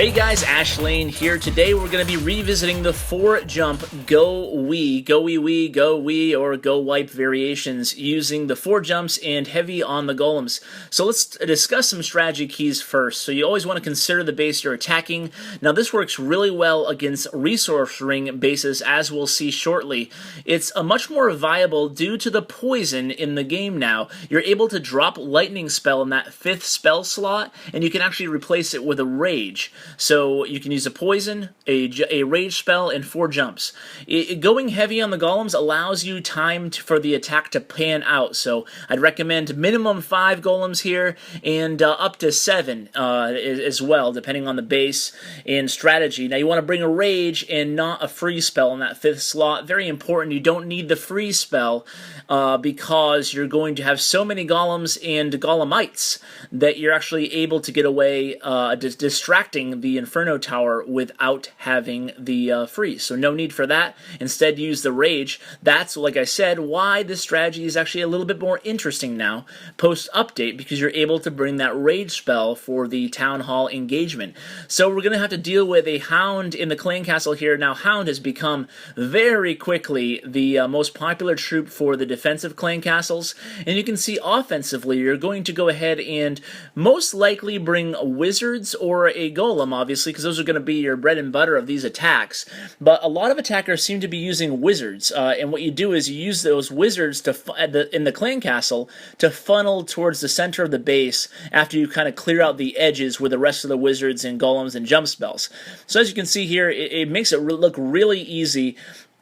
Hey guys, Ashlane here. Today we're going to be revisiting the 4-jump GoWi, GoWiWi, or GoWiPe variations using the 4 jumps and heavy on the golems. So let's discuss some strategy keys first. So you always want to consider the base you're attacking. Now this works really well against resource ring bases, as we'll see shortly. It's a much more viable due to the poison in the game now. You're able to drop lightning spell in that 5th spell slot, and you can actually replace it with a rage. So you can use a poison, a rage spell, and 4 jumps. Going heavy on the golems allows you time for the attack to pan out. So I'd recommend minimum 5 golems here, and up to 7 as well, depending on the base and strategy. Now you want to bring a rage and not a free spell in that 5th slot. Very important. You don't need the free spell because you're going to have so many golems and golemites that you're actually able to get away distracting the Inferno Tower without having the freeze. So no need for that. Instead, use the rage. That's, like I said, why this strategy is actually a little bit more interesting now post-update, because you're able to bring that rage spell for the Town Hall engagement. So we're going to have to deal with a Hound in the Clan Castle here. Now, Hound has become very quickly the most popular troop for the defensive Clan Castles, and you can see offensively, you're going to go ahead and most likely bring wizards or a golem, obviously, because those are going to be your bread and butter of these attacks. But a lot of attackers seem to be using wizards, and what you do is you use those wizards to in the Clan Castle to funnel towards the center of the base after you kind of clear out the edges with the rest of the wizards and golems and jump spells. So as you can see here, it makes it look really easy.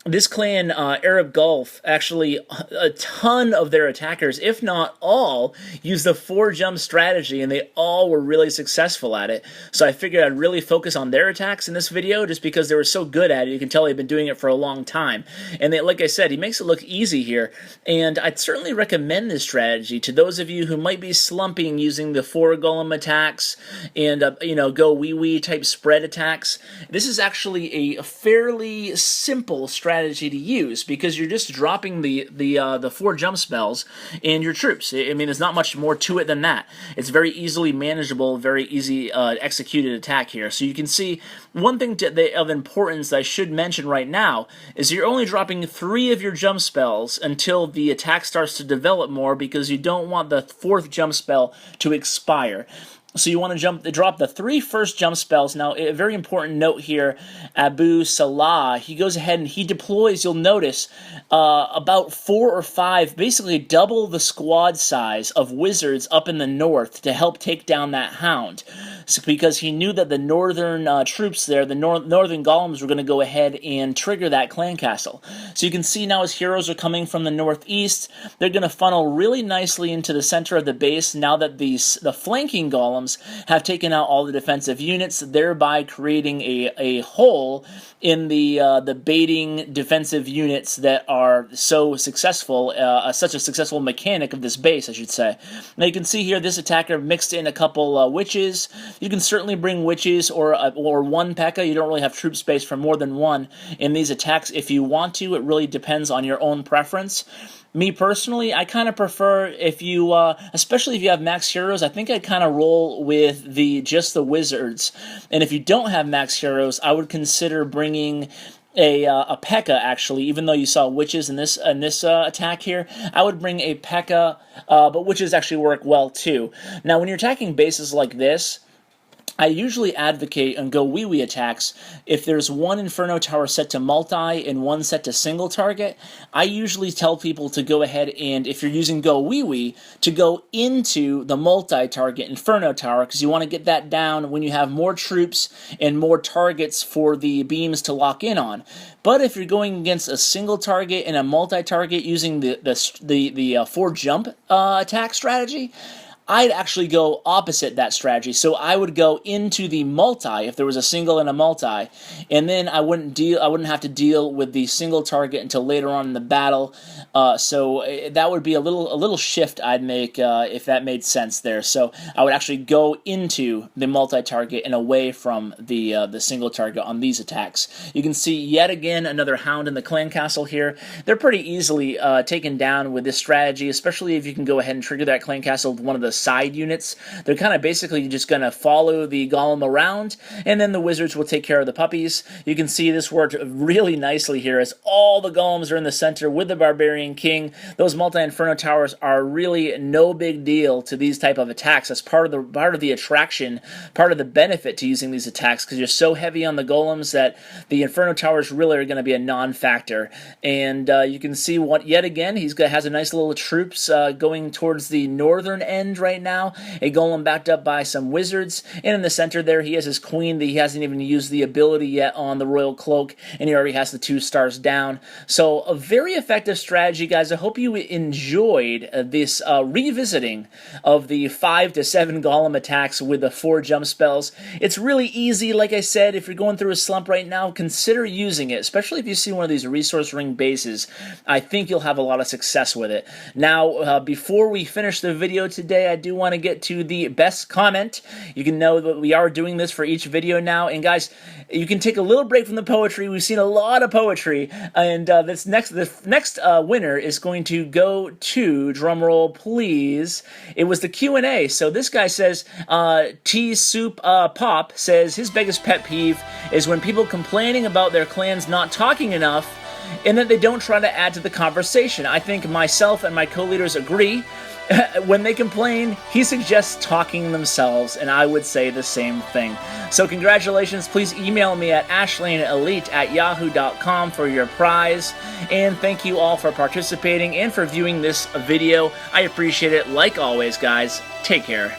This clan, Arab Gulf, actually a ton of their attackers, if not all, used the 4-jump strategy, and they all were really successful at it. So I figured I'd really focus on their attacks in this video, just because they were so good at it. You can tell they've been doing it for a long time. And they, like I said, he makes it look easy here. And I'd certainly recommend this strategy to those of you who might be slumping using the 4 golem attacks and, GoWiWi type spread attacks. This is actually a fairly simple strategy to use, because you're just dropping the 4 jump spells in your troops. I mean, there's not much more to it than that. It's very easily manageable, very easy executed attack here. So you can see one thing of importance that I should mention right now is you're only dropping 3 of your jump spells until the attack starts to develop more, because you don't want the 4th jump spell to expire. So you want to drop the 3 first jump spells. Now, a very important note here, Abu Salah, he goes ahead and he deploys, you'll notice, about 4 or 5, basically double the squad size of wizards up in the north to help take down that Hound. So, because he knew that the northern troops there, the northern golems, were going to go ahead and trigger that clan castle. So you can see now his heroes are coming from the northeast. They're going to funnel really nicely into the center of the base now that the flanking golems have taken out all the defensive units, thereby creating a hole in the baiting defensive units that are so successful, such a successful mechanic of this base, I should say. Now you can see here this attacker mixed in a couple witches. You can certainly bring witches or 1 P.E.K.K.A. You don't really have troop space for more than 1 in these attacks if you want to. It really depends on your own preference. Me personally, I kind of prefer, if you, especially if you have max heroes, I think I'd kind of roll with just the wizards. And if you don't have max heroes, I would consider bringing a P.E.K.K.A. actually, even though you saw witches in this attack here. I would bring a P.E.K.K.A., but witches actually work well too. Now, when you're attacking bases like this, I usually advocate on GoWiWi attacks, if there's 1 Inferno Tower set to multi and 1 set to single target, I usually tell people to go ahead and, if you're using GoWiWi, to go into the multi-target Inferno Tower, because you want to get that down when you have more troops and more targets for the beams to lock in on. But if you're going against a single target and a multi-target using the 4 jump attack strategy, I'd actually go opposite that strategy. So I would go into the multi if there was a single and a multi, and then I wouldn't have to deal with the single target until later on in the battle. So that would be a little shift I'd make if that made sense there. So I would actually go into the multi-target and away from the single target on these attacks. You can see yet again another Hound in the clan castle here. They're pretty easily taken down with this strategy, especially if you can go ahead and trigger that clan castle with one of the side units. They're kind of basically just going to follow the golem around, and then the wizards will take care of the puppies. You can see this worked really nicely here as all the golems are in the center with the barbarian king. Those multi-inferno towers are really no big deal to these type of attacks. That's part of the attraction, part of the benefit to using these attacks, because you're so heavy on the golems that the inferno towers really are going to be a non-factor. And you can see what yet again has a nice little troops going towards the northern end right now. A golem backed up by some wizards, and in the center there he has his queen that he hasn't even used the ability yet on the royal cloak, and he already has the 2 stars down. So a very effective strategy, guys. I hope you enjoyed this revisiting of the 5 to 7 golem attacks with the 4 jump spells. It's really easy. Like I said, if you're going through a slump right now, consider using it, especially if you see one of these resource ring bases. I think you'll have a lot of success with it. Now, before we finish the video today, I do want to get to the best comment. You can know that we are doing this for each video now, and guys, you can take a little break from the poetry. We've seen a lot of poetry, and the next winner is going to go to, drumroll please, it was the Q&A. So this guy says, T-Soup Pop says his biggest pet peeve is when people complaining about their clans not talking enough and that they don't try to add to the conversation. I think myself and my co-leaders agree. When they complain, he suggests talking themselves, and I would say the same thing. So congratulations. Please email me at ashlaneelite@yahoo.com for your prize. And thank you all for participating and for viewing this video. I appreciate it. Like always, guys, take care.